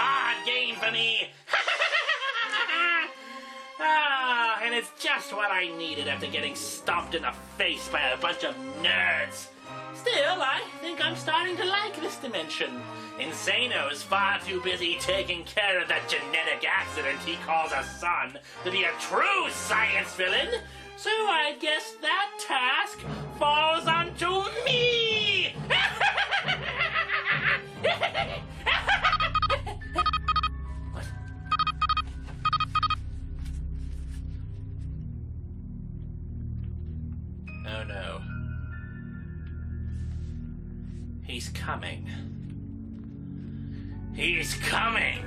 card game for me. And it's just what I needed after getting stomped in the face by a bunch of nerds. Still, I think I'm starting to like this dimension. Insano's far too busy taking care of that genetic accident he calls a son to be a true science villain, so I guess that task falls onto me! What? Oh no. He's coming. He's coming!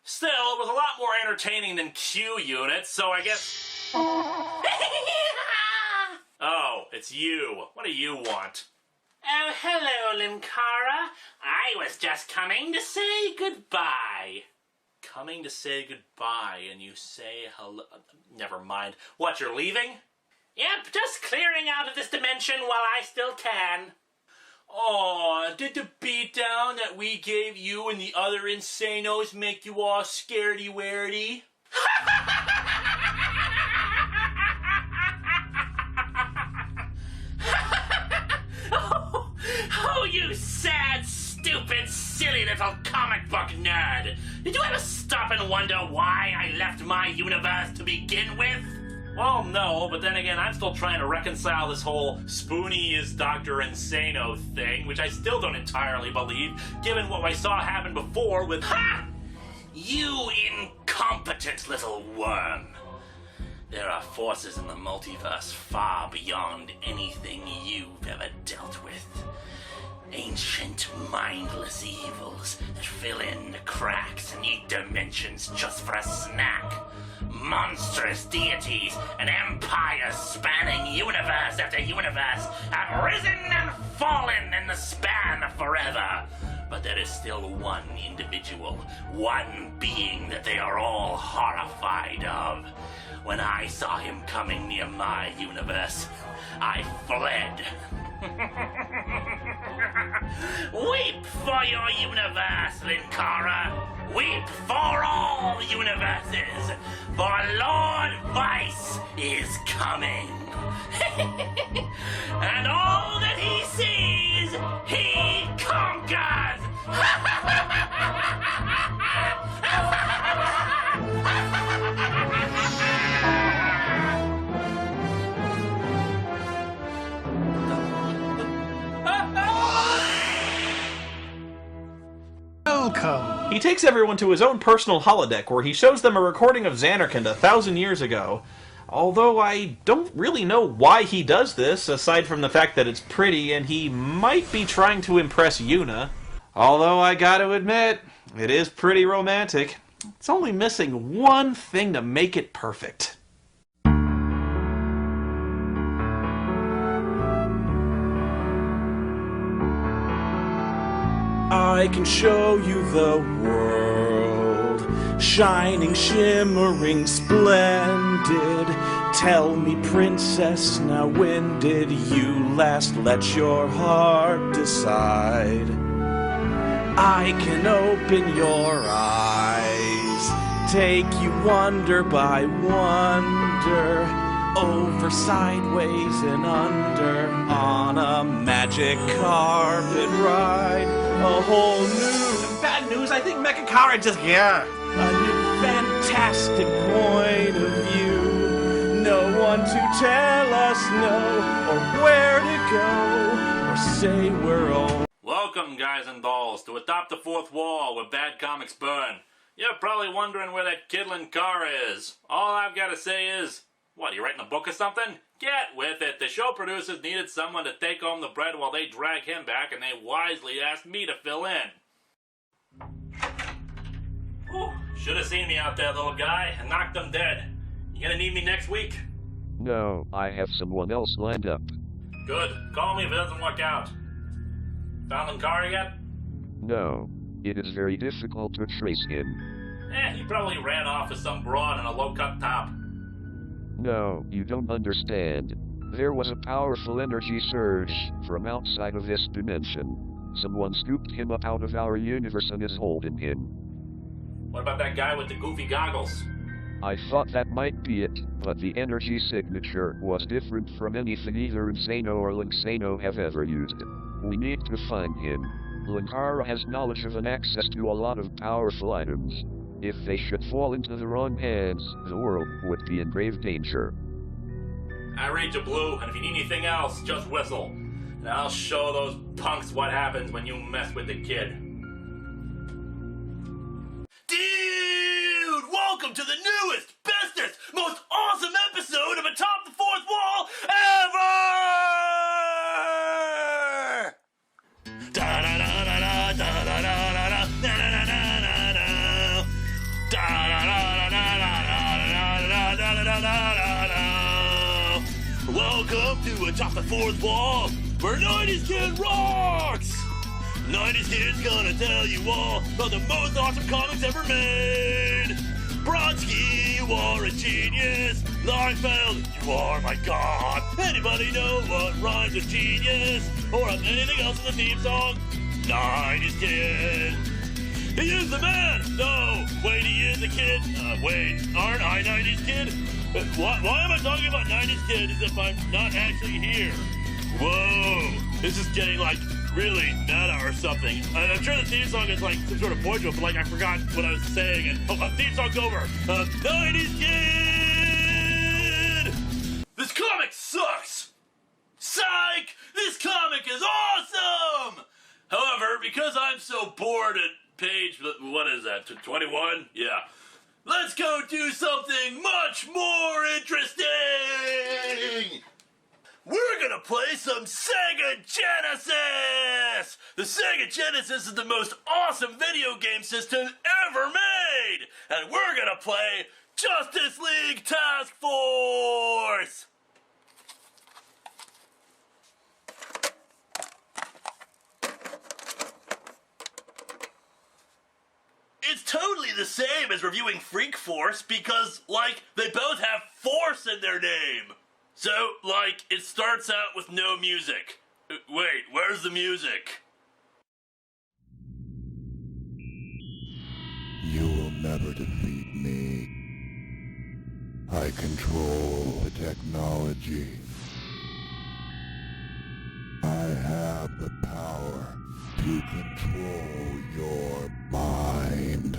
Still, it was a lot more entertaining than Q Unit, so I guess... Oh, it's you. What do you want? Oh, hello, Linkara. I was just coming to say goodbye. Coming to say goodbye, and you say hello... Never mind. What, you're leaving? Yep, just clearing out of this dimension while I still can. Aw, did the beatdown that we gave you and the other insanos make you all scaredy-waredy? Oh, you sad, stupid, silly little comic book nerd! Did you ever stop and wonder why I left my universe to begin with? Well, no, but then again, I'm still trying to reconcile this whole Spoony is Dr. Insano thing, which I still don't entirely believe, given what I saw happen before with— Ha! You incompetent little worm! There are forces in the multiverse far beyond anything you've ever dealt with. Ancient, mindless evils that fill in the cracks and eat dimensions just for a snack. Monstrous deities and empires spanning universe after universe have risen and fallen in the span of forever. But there is still one individual, one being that they are all horrified of. When I saw him coming near my universe, I fled. Weep for your universe, Linkara. Weep for all universes, for Lord Vice is coming. And all that he sees, he conquers. Welcome. He takes everyone to his own personal holodeck where he shows them a recording of Xanarkand 1,000 years ago. Although I don't really know why he does this, aside from the fact that it's pretty and he might be trying to impress Yuna. Although I gotta admit, it is pretty romantic. It's only missing one thing to make it perfect. I can show you the world, shining, shimmering, splendid. Tell me, princess, now when did you last let your heart decide? I can open your eyes, take you wonder by wonder, over, sideways, and under, on a magic carpet ride. A whole new... Bad news, I think Mechakara just... Yeah. A new fantastic point of view. No one to tell us no, or where to go, or say we're all... Welcome, guys and dolls, to Atop the Fourth Wall, where bad comics burn. You're probably wondering where that kid Linkara is. All I've got to say is... What, are you writing a book or something? Get with it. The show producers needed someone to take home the bread while they drag him back, and they wisely asked me to fill in. Should have seen me out there, little guy, and knocked him dead. You gonna need me next week? No, I have someone else lined up. Good. Call me if it doesn't work out. Found Linkara yet? No, it is very difficult to trace him. He probably ran off with some broad in a low-cut top. No, you don't understand. There was a powerful energy surge from outside of this dimension. Someone scooped him up out of our universe and is holding him. What about that guy with the goofy goggles? I thought that might be it, but the energy signature was different from anything either Insano or Linksano have ever used. We need to find him. Linkara has knowledge of and access to a lot of powerful items. If they should fall into the wrong hands, the world would be in grave danger. I read you, Blue, and if you need anything else, just whistle. And I'll show those punks what happens when you mess with the kid. Dude! Welcome to the newest, bestest, most awesome episode of Atop the Fourth Wall ever! Welcome to Atop the Fourth Wall, where 90s Kid rocks! 90s Kid's gonna tell you all about the most awesome comics ever made. Brodsky, you are a genius. Liefeld, you are my god. Anybody know what rhymes with genius? Or anything else in the theme song? 90s Kid. He is the man! No, wait, he is a kid. Wait, aren't I 90s Kid? Why am I talking about 90s Kid as if I'm not actually here? Whoa, this is getting like really meta or something. I'm sure the theme song is like some sort of boy joke, but like I forgot what I was saying and theme song's over. 90s Kid! This comic sucks! Psych! This comic is awesome! However, because I'm so bored at page, what is that, 21? Yeah. Let's go do something much more interesting! We're gonna play some Sega Genesis! The Sega Genesis is the most awesome video game system ever made! And we're gonna play Justice League Task Force! It's totally the same as reviewing Freak Force because, like, they both have force in their name. So, like, it starts out with no music. Wait, where's the music? You will never defeat me. I control the technology. I have the power to control your mind.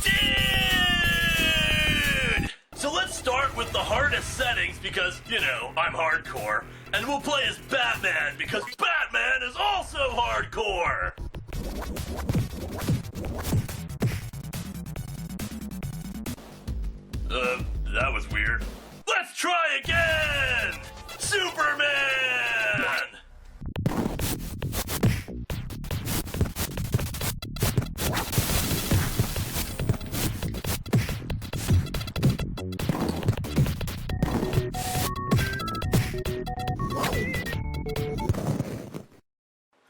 Dude! So let's start with the hardest settings because, you know, I'm hardcore. And we'll play as Batman because Batman is also hardcore! That was weird. Let's try again! Superman!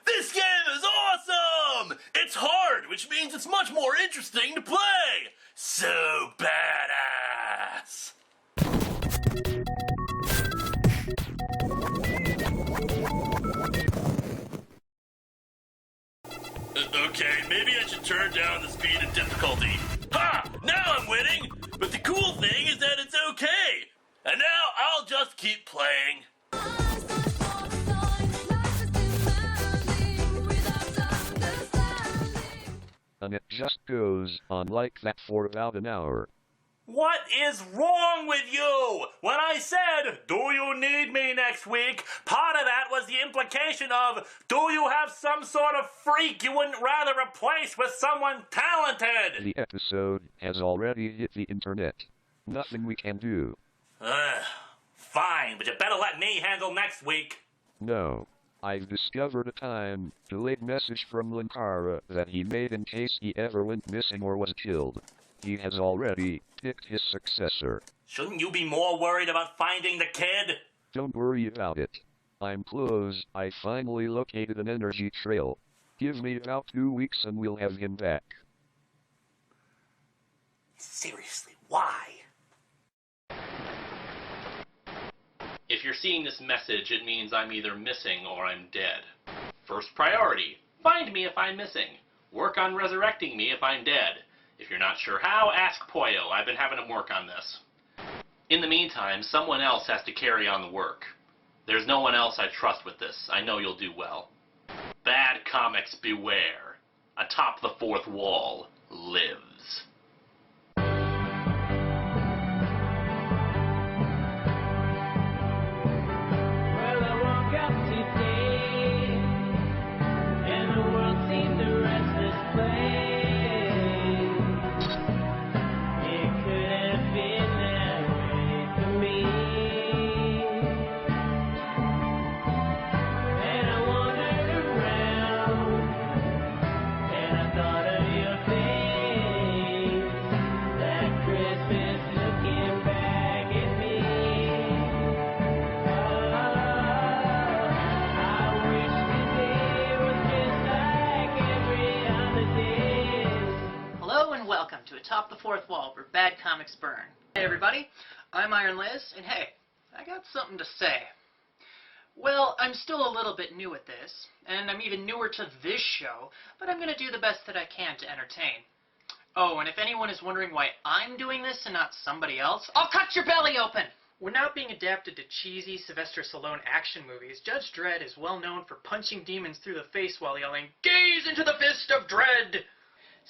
This game is awesome! It's hard, which means it's much more interesting to play! So badass! Okay, maybe I should turn down the speed and difficulty. Ha! Now I'm winning! But the cool thing is that it's okay! And now I'll just keep playing. And it just goes on like that for about an hour. What is wrong with you? When I said, do you need me next week, part of that was the implication of, do you have some sort of freak you wouldn't rather replace with someone talented? The episode has already hit the internet. Nothing we can do. Fine, but you better let me handle next week. No. I've discovered a time-delayed message from Linkara that he made in case he ever went missing or was killed. He has already picked his successor. Shouldn't you be more worried about finding the kid? Don't worry about it. I'm close. I finally located an energy trail. Give me about 2 weeks and we'll have him back. Seriously, why? If you're seeing this message, it means I'm either missing or I'm dead. First priority, find me if I'm missing. Work on resurrecting me if I'm dead. If you're not sure how, ask Poyo. I've been having him work on this. In the meantime, someone else has to carry on the work. There's no one else I trust with this. I know you'll do well. Bad comics beware. Atop the fourth wall lives. Welcome to Atop the Fourth Wall, where bad comics burn. Hey everybody, I'm Iron Liz, and hey, I got something to say. Well, I'm still a little bit new at this, and I'm even newer to this show, but I'm going to do the best that I can to entertain. Oh, and if anyone is wondering why I'm doing this and not somebody else, I'll cut your belly open! When not being adapted to cheesy Sylvester Stallone action movies, Judge Dredd is well known for punching demons through the face while yelling, "Gaze into the fist of Dredd!"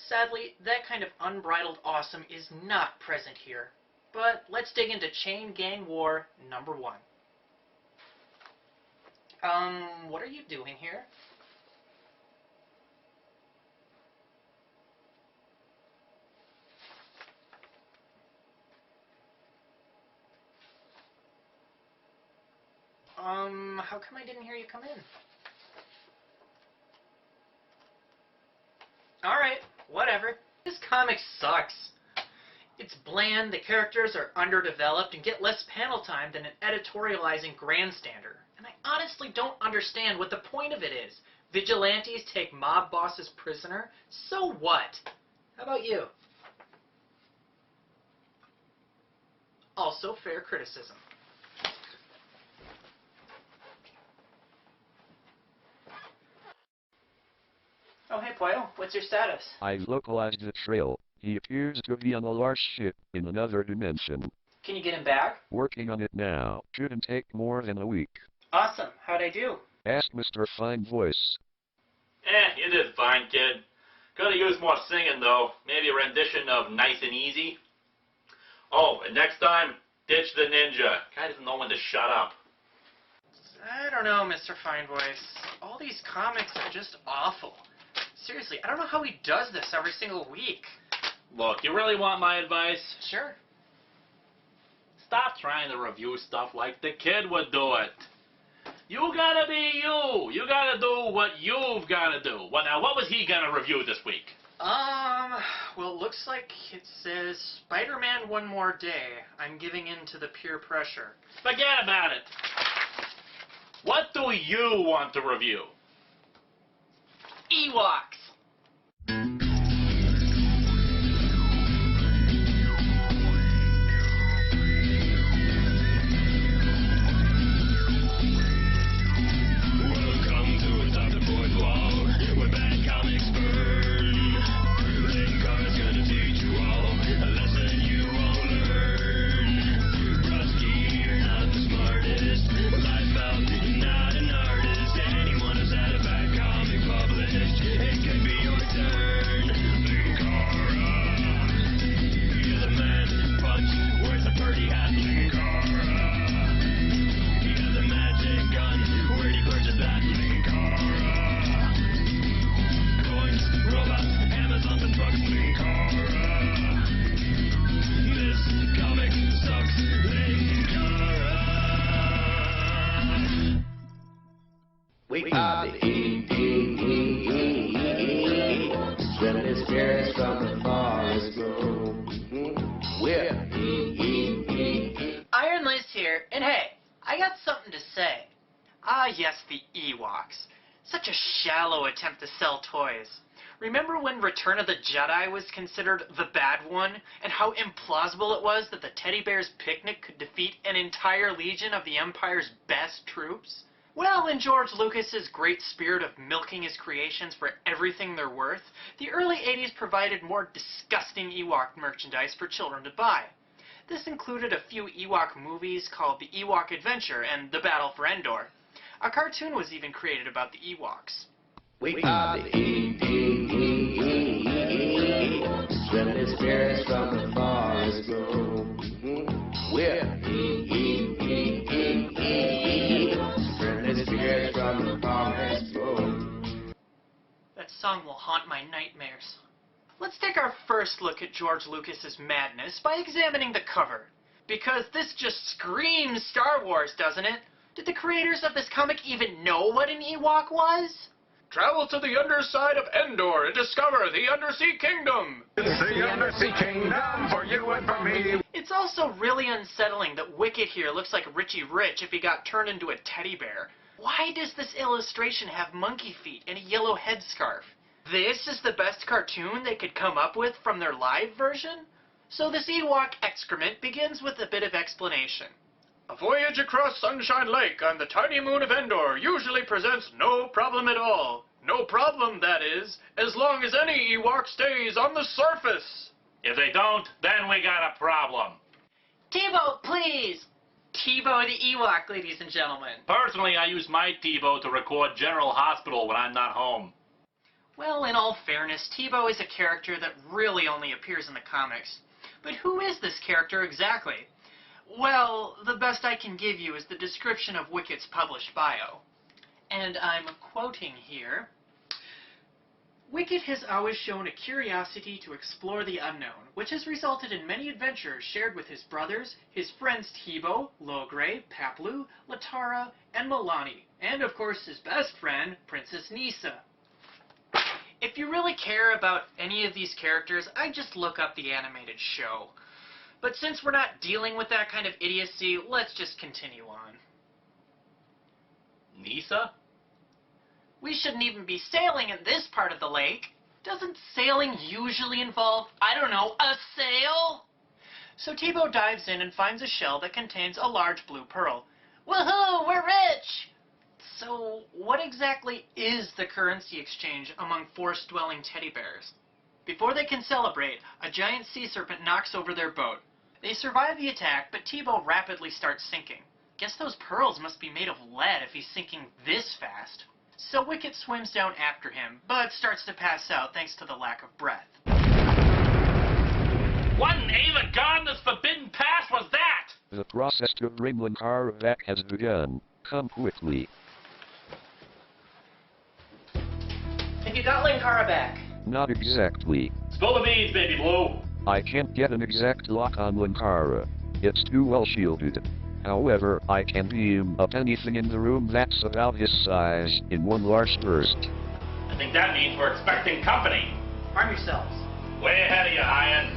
Sadly, that kind of unbridled awesome is not present here. But let's dig into Chain Gang War number 1. What are you doing here? How come I didn't hear you come in? Alright, whatever. This comic sucks. It's bland, the characters are underdeveloped, and get less panel time than an editorializing grandstander. And I honestly don't understand what the point of it is. Vigilantes take mob bosses prisoner? So what? How about you? Also fair criticism. Oh, hey, Poyo. What's your status? I've localized the trail. He appears to be on a large ship in another dimension. Can you get him back? Working on it now. Shouldn't take more than a week. Awesome. How'd I do? Ask Mr. Fine Voice. You did fine, kid. Could have used more singing, though. Maybe a rendition of Nice and Easy. Oh, and next time, ditch the ninja. Guy doesn't know when to shut up. I don't know, Mr. Fine Voice. All these comics are just awful. Seriously, I don't know how he does this every single week. Look, you really want my advice? Sure. Stop trying to review stuff like the kid would do it. You gotta be you. You gotta do what you've gotta do. Well, now, what was he gonna review this week? Well, it looks like it says Spider-Man One More Day. I'm giving in to the peer pressure. Forget about it. What do you want to review? Ewoks! Welcome to Atop the Fourth Wall, where bad comics burn. Linkara's gonna teach you all a lesson you won't learn. Brusky, you're not the smartest. Life out, not an artist. Anyone who's had a bad comic published, it could be your turn. Linkara, you're the man punch, wears a birdie hat. Linkara, he has a magic gun. Where'd he purchase that? Linkara, coins, robots, Amazons, and trucks. Linkara, this comic sucks. Linkara. We are the Ewoks, when the spirits from the forest grow. We're Iron Liz here, and hey, I got something to say. Ah, yes, the Ewoks. Such a shallow attempt to sell toys. Remember when Return of the Jedi was considered the bad one, and how implausible it was that the Teddy Bear's Picnic could defeat an entire legion of the Empire's best troops? Well, in George Lucas's great spirit of milking his creations for everything they're worth, the early 80s provided more disgusting Ewok merchandise for children to buy. This included a few Ewok movies called The Ewok Adventure and The Battle for Endor. A cartoon was even created about the Ewoks. We are the Ewoks, primitive spirits from the forest glow. We're Ewoks, primitive spirits from the forest glow. That song will haunt my nightmares. Let's take our first look at George Lucas's madness by examining the cover. Because this just screams Star Wars, doesn't it? Did the creators of this comic even know what an Ewok was? Travel to the underside of Endor and discover the Undersea Kingdom! It's the Undersea Kingdom for you and for me! It's also really unsettling that Wicket here looks like Richie Rich if he got turned into a teddy bear. Why does this illustration have monkey feet and a yellow headscarf? This is the best cartoon they could come up with from their live version? So this Ewok excrement begins with a bit of explanation. A voyage across Sunshine Lake on the tiny moon of Endor usually presents no problem at all. No problem, that is, as long as any Ewok stays on the surface. If they don't, then we got a problem. Tibo, please! Tibo the Ewok, ladies and gentlemen. Personally, I use my Tibo to record General Hospital when I'm not home. Well, in all fairness, Tibo is a character that really only appears in the comics. But who is this character exactly? Well, the best I can give you is the description of Wicket's published bio. And I'm quoting here. Wicket has always shown a curiosity to explore the unknown, which has resulted in many adventures shared with his brothers, his friends Tibo, Logray, Paplu, Latara, and Milani, and of course his best friend, Princess Nisa. If you really care about any of these characters, I'd just look up the animated show. But since we're not dealing with that kind of idiocy, let's just continue on. Nisa? We shouldn't even be sailing in this part of the lake. Doesn't sailing usually involve, I don't know, a sail? So Tibo dives in and finds a shell that contains a large blue pearl. Woohoo, we're rich! So what exactly is the currency exchange among forest-dwelling teddy bears? Before they can celebrate, a giant sea serpent knocks over their boat. They survive the attack, but Tibo rapidly starts sinking. Guess those pearls must be made of lead if he's sinking this fast. So Wicket swims down after him, but starts to pass out thanks to the lack of breath. What in Ava Gardner's forbidden pass was that? The process to bring Linkara back has begun. Come quickly. Have you got Linkara back? Not exactly. Spill the beans, baby blue. I can't get an exact lock on Linkara. It's too well shielded. However, I can beam up anything in the room that's about his size in one large burst. I think that means we're expecting company. Arm yourselves. Way ahead of you, Ian.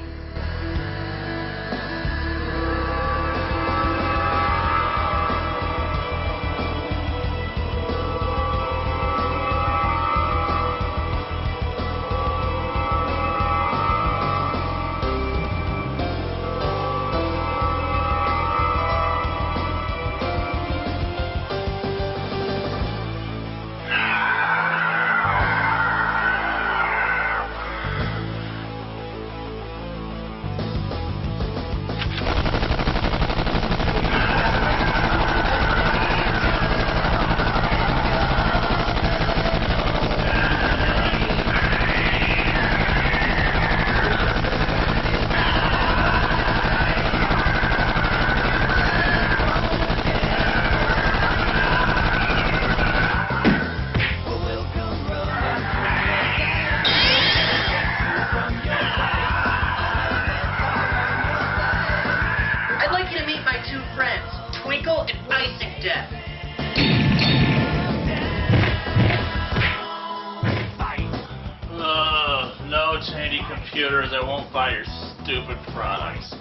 Tandy computers that won't buy your stupid products.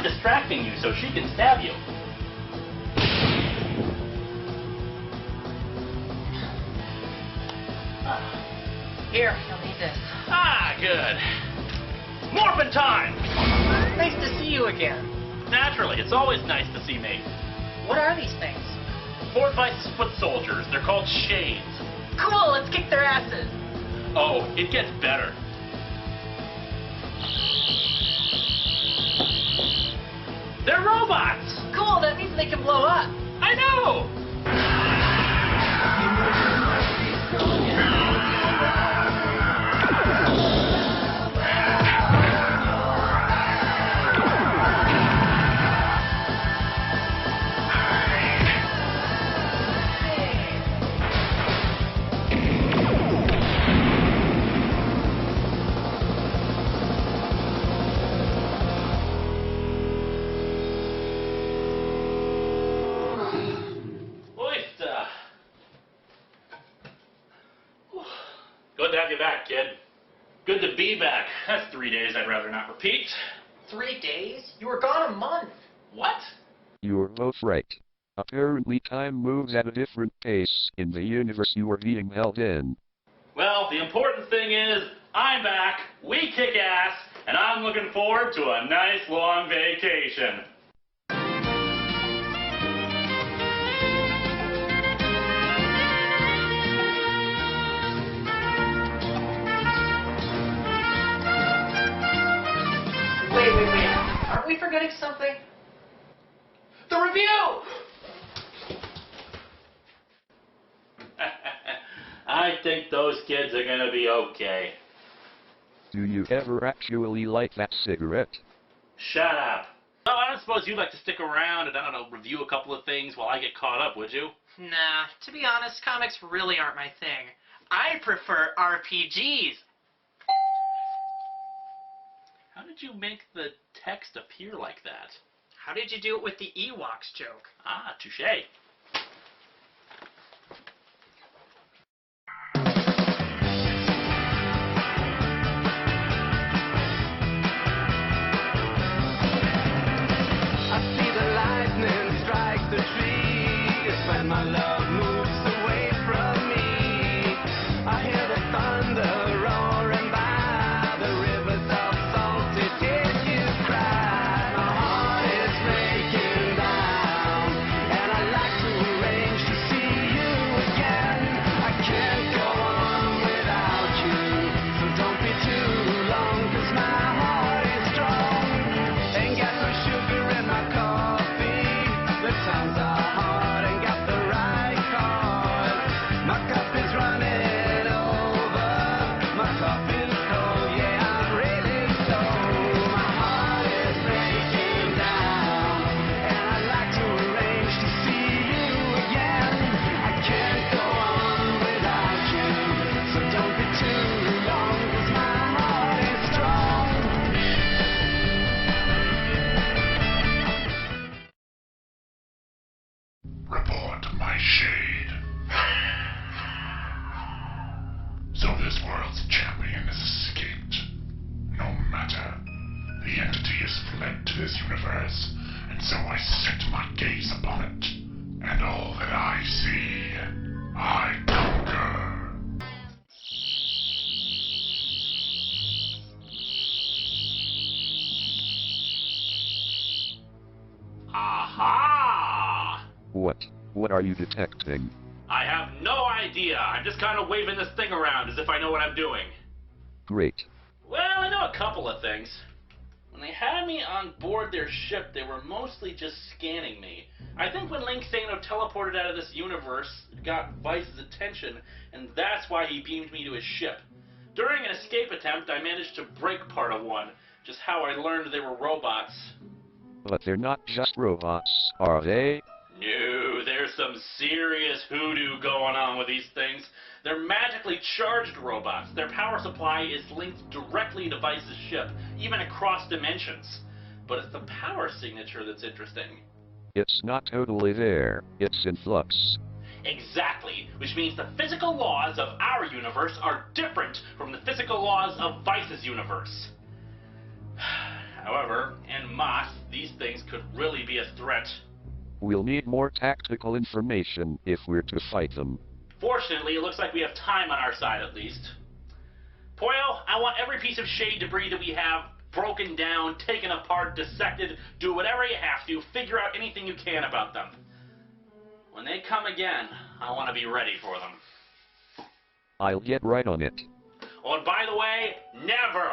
distracting you so she can stab you. Here, you'll need this. Ah, good. Morphin' time! Nice to see you again. Naturally, it's always nice to see me. What are these things? Fort Vice's foot soldiers, they're called Shades. Cool, let's kick their asses. Oh, it gets better. They're robots! Cool, that means they can blow up. I know! Good to have you back, kid. Good to be back. That's 3 days I'd rather not repeat. 3 days? You were gone a month. What? You're both right. Apparently time moves at a different pace in the universe you are being held in. Well, the important thing is, I'm back, we kick ass, and I'm looking forward to a nice long vacation. Wait. Aren't we forgetting something? The review! I think those kids are gonna be okay. Do you ever actually light that cigarette? Shut up. Oh, I don't suppose you'd like to stick around and, I don't know, review a couple of things while I get caught up, would you? Nah, to be honest, comics really aren't my thing. I prefer RPGs. How did you make the text appear like that? How did you do it with the Ewoks joke? Ah, touche. I see the lightning strike the trees when my love moves away from me. I hear the thunder roaring by the rivers of salty tears cry. My heart is breaking down, and I like to arrange to see you again. I can't go on without you, so don't be too long, 'cause my heart is strong. Ain't got no sugar in my coffee. The times are hard, ain't got the right chords. My cup is running over. My coffee is cold, yeah, I'm really cold. My heart is breaking down, and I'd like to arrange to see you again. I can't go on without you, so don't be too long, 'cause my heart is strong. Report my shade. So this world's champion has escaped. No matter. The entity has fled to this universe, and so I set my gaze upon it. And all that I see, I conquer. Aha! What are you detecting? I have no idea. I'm just kind of waving this thing around as if I know what I'm doing. Great. Well, I know a couple of things. When they had me on board their ship, they were mostly just scanning me. I think when Linkara teleported out of this universe, it got Vice's attention, and that's why he beamed me to his ship. During an escape attempt, I managed to break part of one, just how I learned they were robots. But they're not just robots, are they? No, there's some serious hoodoo going on with these things. They're magically charged robots. Their power supply is linked directly to Vice's ship, even across dimensions. But it's the power signature that's interesting. It's not totally there, it's in flux. Exactly, which means the physical laws of our universe are different from the physical laws of Vice's universe. However, en masse, these things could really be a threat. We'll need more tactical information if we're to fight them. Fortunately, it looks like we have time on our side at least. Poyo, I want every piece of shade debris that we have broken down, taken apart, dissected. Do whatever you have to. Figure out anything you can about them. When they come again, I want to be ready for them. I'll get right on it. Oh, and by the way, never,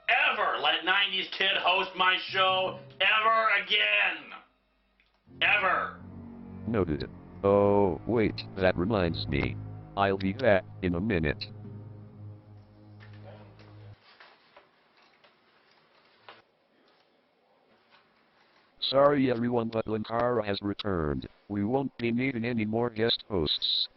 ever let 90s Kid host my show ever again. Ever. Noted. Oh, wait, that reminds me. I'll be back in a minute. Sorry everyone, but Linkara has returned. We won't be needing any more guest hosts.